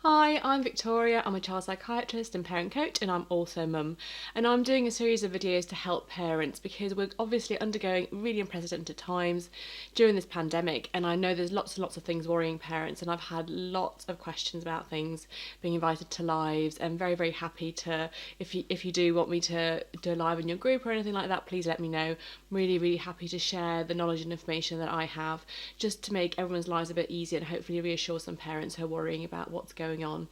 Hi, I'm Victoria. I'm a child psychiatrist and parent coach, and I'm also mum. And I'm doing a series of videos to help parents because we're obviously undergoing really unprecedented times during this pandemic. And I know there's lots and lots of things worrying parents, and I've had lots of questions about things, being invited to lives. And very, very happy to, if you do want me to do a live in your group or anything like that, please let me know. I'm really, really happy to share the knowledge and information that I have just to make everyone's lives a bit easier and hopefully reassure some parents who are worrying about what's going on.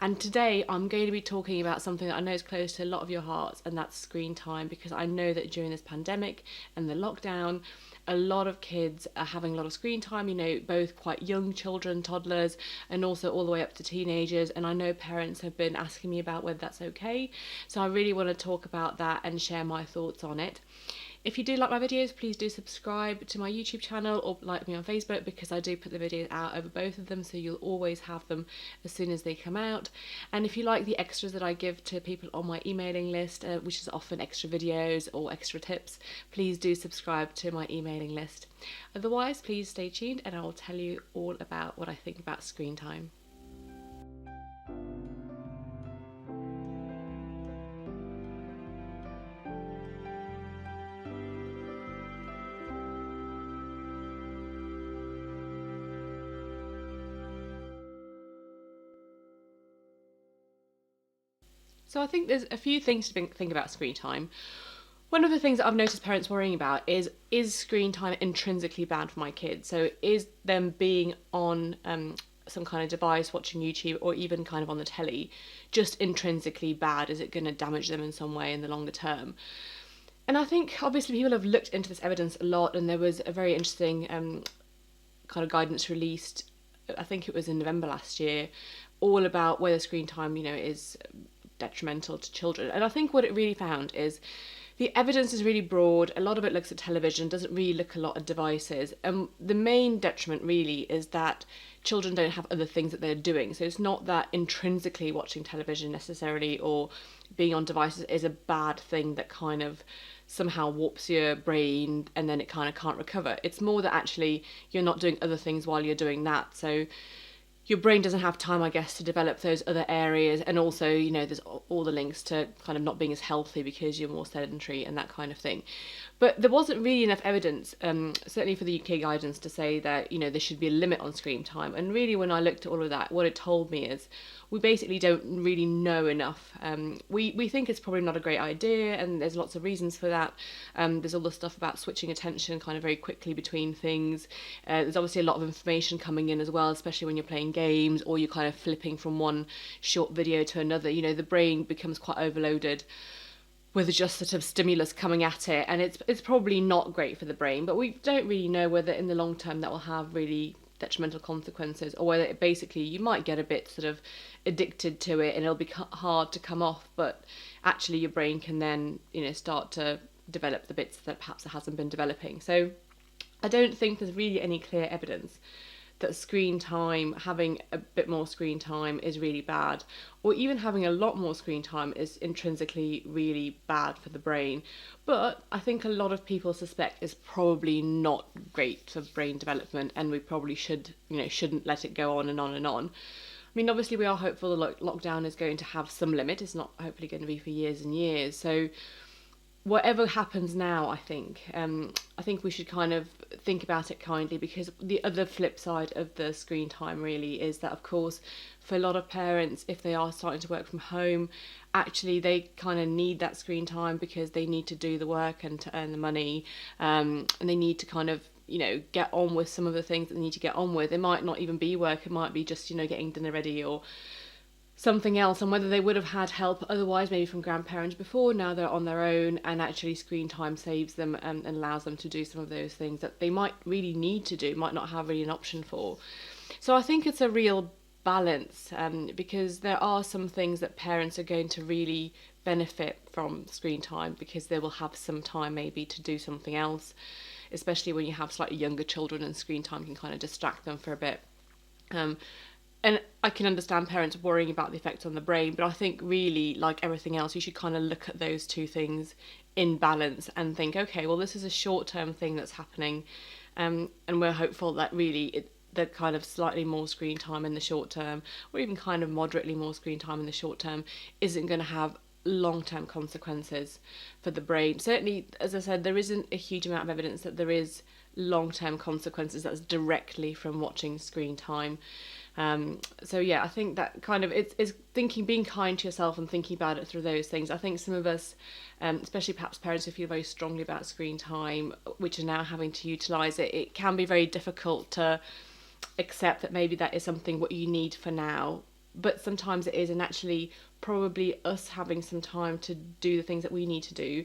And today I'm going to be talking about something that I know is close to a lot of your hearts, and that's screen time, because I know that during this pandemic and the lockdown, a lot of kids are having a lot of screen time, both quite young children, toddlers, and also all the way up to teenagers. And I know parents have been asking me about whether that's okay. So I really want to talk about that and share my thoughts on it. If you do like my videos, please do subscribe to my YouTube channel or like me on Facebook, because I do put the videos out over both of them, so you'll always have them as soon as they come out. And if you like the extras that I give to people on my emailing list, which is often extra videos or extra tips, please do subscribe to my emailing list. Otherwise, please stay tuned and I will tell you all about what I think about screen time. So I think there's a few things to think about screen time. One of the things that I've noticed parents worrying about is screen time intrinsically bad for my kids? So is them being on some kind of device, watching YouTube, or even kind of on the telly, just intrinsically bad? Is it going to damage them in some way in the longer term? And I think obviously people have looked into this evidence a lot, and there was a very interesting kind of guidance released, I think it was in November last year, all about whether screen time, is detrimental to children. And I think what it really found is the evidence is really broad. A lot of it looks at television, doesn't really look a lot at devices. And the main detriment really is that children don't have other things that they're doing. So it's not that intrinsically watching television necessarily or being on devices is a bad thing that kind of somehow warps your brain and then it kind of can't recover. It's more that actually you're not doing other things while you're doing that. So your brain doesn't have time, I guess, to develop those other areas. And also, there's all the links to kind of not being as healthy because you're more sedentary and that kind of thing. But there wasn't really enough evidence, certainly for the UK guidance, to say that, there should be a limit on screen time. And really, when I looked at all of that, what it told me is we basically don't really know enough. We think it's probably not a great idea, and there's lots of reasons for that. There's all the stuff about switching attention kind of very quickly between things. There's obviously a lot of information coming in as well, especially when you're playing games or you're kind of flipping from one short video to another. The brain becomes quite overloaded with just sort of stimulus coming at it, and it's probably not great for the brain. But we don't really know whether in the long term that will have really detrimental consequences, or whether it basically you might get a bit sort of addicted to it and it'll be hard to come off, but actually your brain can then start to develop the bits that perhaps it hasn't been developing. So I don't think there's really any clear evidence that screen time, having a bit more screen time, is really bad, or even having a lot more screen time is intrinsically really bad for the brain. But I think a lot of people suspect it's probably not great for brain development, and we probably shouldn't let it go on and on and on. I mean, obviously we are hopeful the lockdown is going to have some limit. It's not hopefully going to be for years and years. So whatever happens now, I think we should kind of think about it kindly, because the other flip side of the screen time really is that, of course, for a lot of parents, if they are starting to work from home, actually they kind of need that screen time because they need to do the work and to earn the money, and they need to kind of get on with some of the things that they need to get on with. It might not even be work, it might be just getting dinner ready or something else. And whether they would have had help otherwise, maybe from grandparents before, now they're on their own, and actually screen time saves them and allows them to do some of those things that they might really need to do, might not have really an option for. So I think it's a real balance, because there are some things that parents are going to really benefit from screen time, because they will have some time maybe to do something else, especially when you have slightly younger children and screen time can kind of distract them for a bit. And I can understand parents worrying about the effect on the brain, but I think really, like everything else, you should kind of look at those two things in balance and think, okay, well, this is a short-term thing that's happening, and we're hopeful that really the kind of slightly more screen time in the short term, or even kind of moderately more screen time in the short term, isn't going to have long-term consequences for the brain. Certainly, as I said, there isn't a huge amount of evidence that there is long-term consequences that's directly from watching screen time. So yeah, I think that kind of it's thinking, being kind to yourself and thinking about it through those things. I think some of us, especially perhaps parents who feel very strongly about screen time, which are now having to utilise it, it can be very difficult to accept that maybe that is something what you need for now. But sometimes it is, and actually probably us having some time to do the things that we need to do,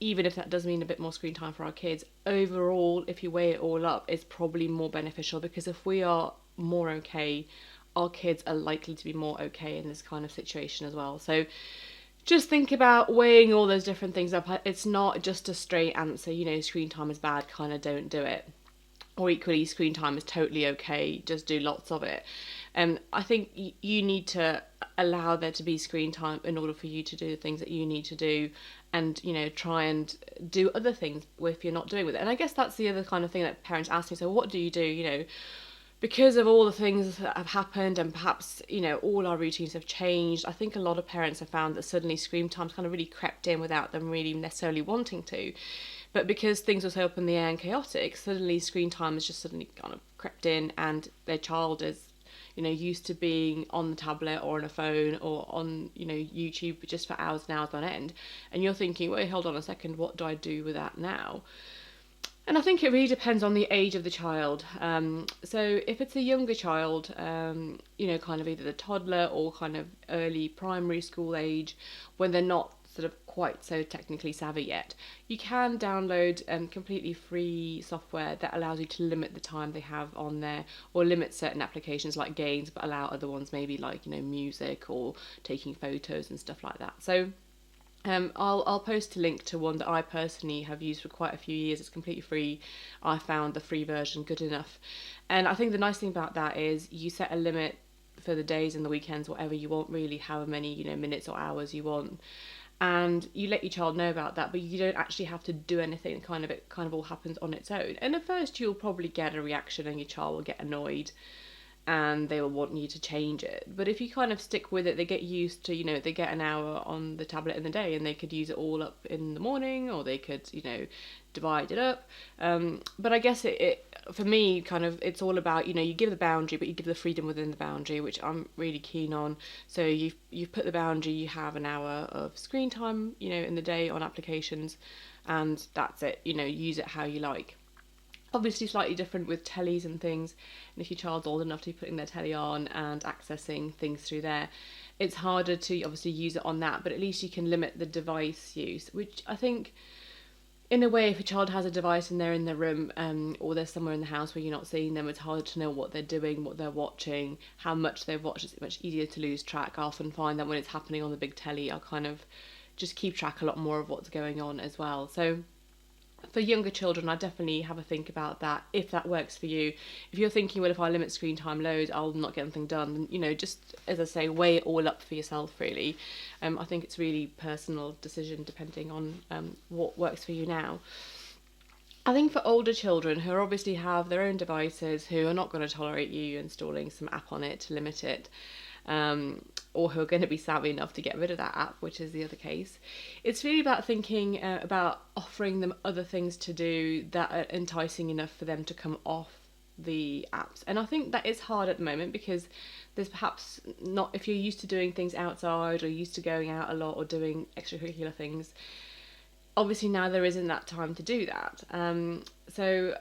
even if that does mean a bit more screen time for our kids, overall, if you weigh it all up, it's probably more beneficial, because if we are more okay, our kids are likely to be more okay in this kind of situation as well. So just think about weighing all those different things up. It's not just a straight answer, screen time is bad, kind of don't do it. Or equally, screen time is totally okay, just do lots of it. I think you need to allow there to be screen time in order for you to do the things that you need to do, and try and do other things if you're not doing with it. And I guess that's the other kind of thing that parents ask me, so what do you do, because of all the things that have happened, and perhaps all our routines have changed. I think a lot of parents have found that suddenly screen time's kind of really crept in without them really necessarily wanting to. But because things were so up in the air and chaotic, suddenly screen time has just suddenly kind of crept in, and their child is, used to being on the tablet or on a phone or on, YouTube just for hours and hours on end. And you're thinking, wait, hold on a second, what do I do with that now? And I think it really depends on the age of the child. So if it's a younger child, kind of either the toddler or kind of early primary school age, when they're not sort of quite so technically savvy yet, you can download completely free software that allows you to limit the time they have on there, or limit certain applications like games, but allow other ones, maybe like music or taking photos and stuff like that. So I'll post a link to one that I personally have used for quite a few years. It's completely free. I found the free version good enough. And I think the nice thing about that is you set a limit for the days and the weekends, whatever you want, really, however many minutes or hours you want. And you let your child know about that, but you don't actually have to do anything. It kind of all happens on its own. And at first you'll probably get a reaction and your child will get annoyed and they will want you to change it. But if you kind of stick with it, they get used to, they get an hour on the tablet in the day, and they could use it all up in the morning, or they could, divide it up. But I guess it for me, kind of, it's all about, you give the boundary, but you give the freedom within the boundary, which I'm really keen on. So you've put the boundary, you have an hour of screen time, in the day on applications, and that's it. Use it how you like. Obviously slightly different with tellies and things, and if your child's old enough to be putting their telly on and accessing things through there, it's harder to obviously use it on that, but at least you can limit the device use, which I think, in a way, if a child has a device and they're in their room, or they're somewhere in the house where you're not seeing them, it's harder to know what they're doing, what they're watching, how much they've watched. It's much easier to lose track. I often find that when it's happening on the big telly, I kind of just keep track a lot more of what's going on as well. So for younger children, I definitely have a think about that, if that works for you. If you're thinking, well, if I limit screen time loads, I'll not get anything done, then, just, as I say, weigh it all up for yourself, really. I think it's really personal decision depending on what works for you now. I think for older children who obviously have their own devices, who are not going to tolerate you installing some app on it to limit it, or who are going to be savvy enough to get rid of that app, which is the other case. It's really about thinking about offering them other things to do that are enticing enough for them to come off the apps. And I think that is hard at the moment, because there's perhaps not, if you're used to doing things outside or used to going out a lot or doing extracurricular things, obviously now there isn't that time to do that. So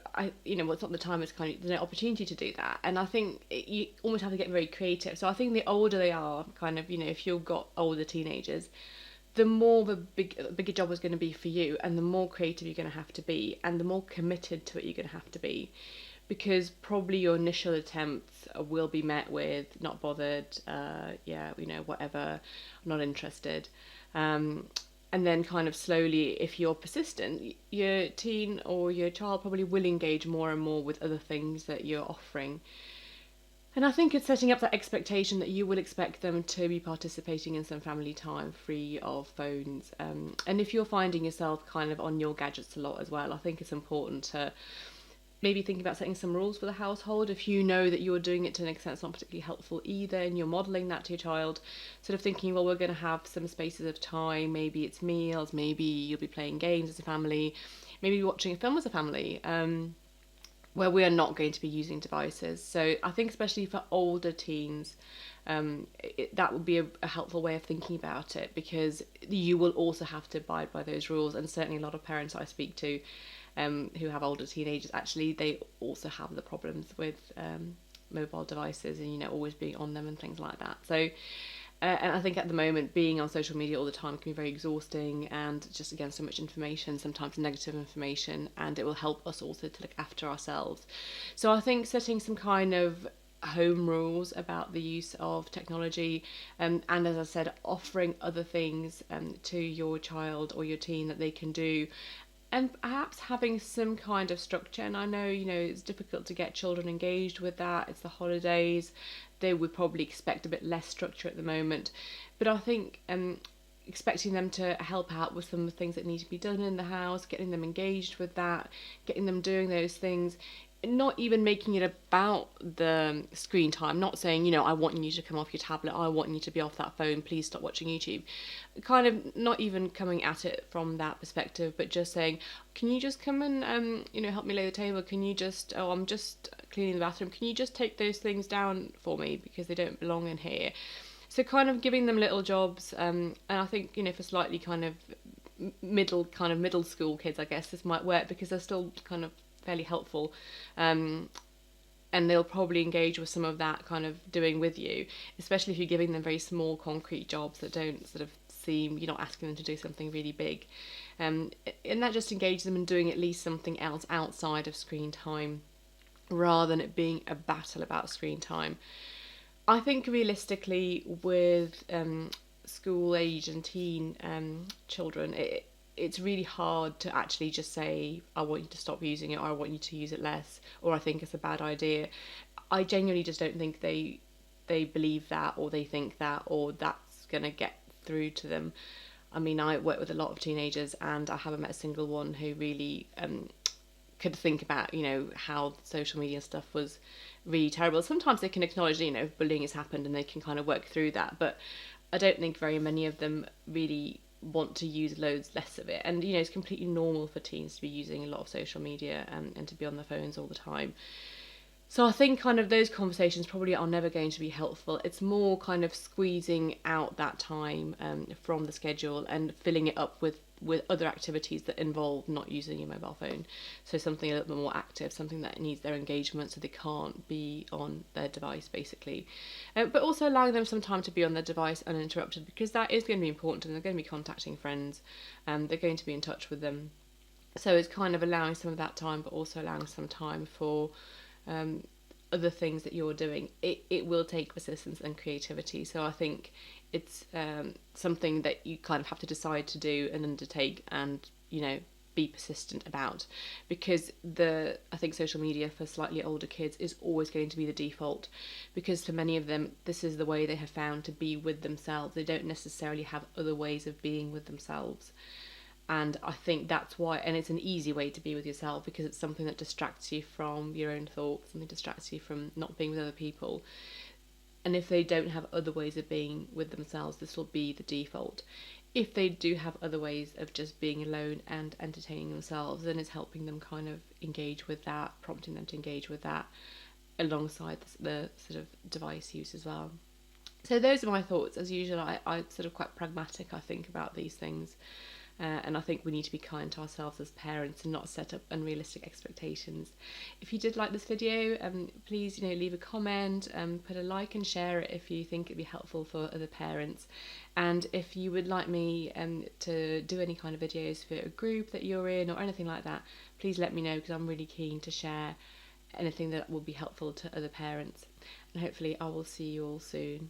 it's not the time, it's kind of, there's no opportunity to do that. And I think you almost have to get very creative. So I think the older they are, kind of, if you've got older teenagers, the more the bigger job is going to be for you, and the more creative you're going to have to be, and the more committed to it you're going to have to be. Because probably your initial attempts will be met with not bothered, whatever, not interested. And then kind of slowly, if you're persistent, your teen or your child probably will engage more and more with other things that you're offering. And I think it's setting up that expectation that you will expect them to be participating in some family time free of phones. And if you're finding yourself kind of on your gadgets a lot as well, I think it's important to maybe thinking about setting some rules for the household. If you know that you're doing it to an extent that's not particularly helpful either, and you're modelling that to your child, sort of thinking, well, we're going to have some spaces of time. Maybe it's meals, maybe you'll be playing games as a family, maybe watching a film as a family, where we are not going to be using devices. So I think especially for older teens, that would be a helpful way of thinking about it, because you will also have to abide by those rules. And certainly a lot of parents I speak to who have older teenagers, actually they also have the problems with mobile devices and, you know, always being on them and things like that. So and I think at the moment, being on social media all the time can be very exhausting, and just, again, so much information, sometimes negative information, and it will help us also to look after ourselves. So I think setting some kind of home rules about the use of technology, and as I said, offering other things to your child or your teen that they can do, and perhaps having some kind of structure. And I know, you know, it's difficult to get children engaged with that. It's the holidays. They would probably expect a bit less structure at the moment. But I think expecting them to help out with some of the things that need to be done in the house, getting them engaged with that, getting them doing those things, not even making it about the screen time, not saying, you know, I want you to come off your tablet, I want you to be off that phone, please stop watching YouTube. Kind of not even coming at it from that perspective, but just saying, can you just come and, you know, help me lay the table? Can you just, oh, I'm just cleaning the bathroom, can you just take those things down for me because they don't belong in here? So kind of giving them little jobs, and I think, you know, for slightly kind of middle school kids, I guess this might work because they're still kind of fairly helpful, and they'll probably engage with some of that kind of doing with you, especially if you're giving them very small concrete jobs that don't sort of seem, you're not asking them to do something really big, and that just engages them in doing at least something else outside of screen time, rather than it being a battle about screen time. I think realistically with school age and teen children, it's really hard to actually just say, I want you to stop using it, or I want you to use it less, or I think it's a bad idea. I genuinely just don't think they believe that, or they think that, or that's going to get through to them. I mean, I work with a lot of teenagers, and I haven't met a single one who really could think about, you know, how social media stuff was really terrible. Sometimes they can acknowledge, you know, bullying has happened and they can kind of work through that, but I don't think very many of them really want to use loads less of it. And, you know, it's completely normal for teens to be using a lot of social media and to be on their phones all the time. So I think kind of those conversations probably are never going to be helpful. It's more kind of squeezing out that time from the schedule and filling it up with other activities that involve not using your mobile phone. So something a little bit more active, something that needs their engagement so they can't be on their device, basically. But also allowing them some time to be on their device uninterrupted, because that is going to be important to them. They're going to be contacting friends, and they're going to be in touch with them. So it's kind of allowing some of that time, but also allowing some time for other things that you're doing. It will take persistence and creativity. So I think it's something that you kind of have to decide to do and undertake, and, you know, be persistent about, because I think social media for slightly older kids is always going to be the default, because for many of them this is the way they have found to be with themselves. They don't necessarily have other ways of being with themselves. And I think that's why, and it's an easy way to be with yourself, because it's something that distracts you from your own thoughts, something distracts you from not being with other people. And if they don't have other ways of being with themselves, this will be the default. If they do have other ways of just being alone and entertaining themselves, then it's helping them kind of engage with that, prompting them to engage with that alongside the sort of device use as well. So those are my thoughts. As usual, I'm sort of quite pragmatic, I think, about these things. And I think we need to be kind to ourselves as parents and not set up unrealistic expectations. If you did like this video, please, you know, leave a comment, put a like and share it if you think it'd be helpful for other parents. And if you would like me to do any kind of videos for a group that you're in or anything like that, please let me know, because I'm really keen to share anything that will be helpful to other parents. And hopefully I will see you all soon.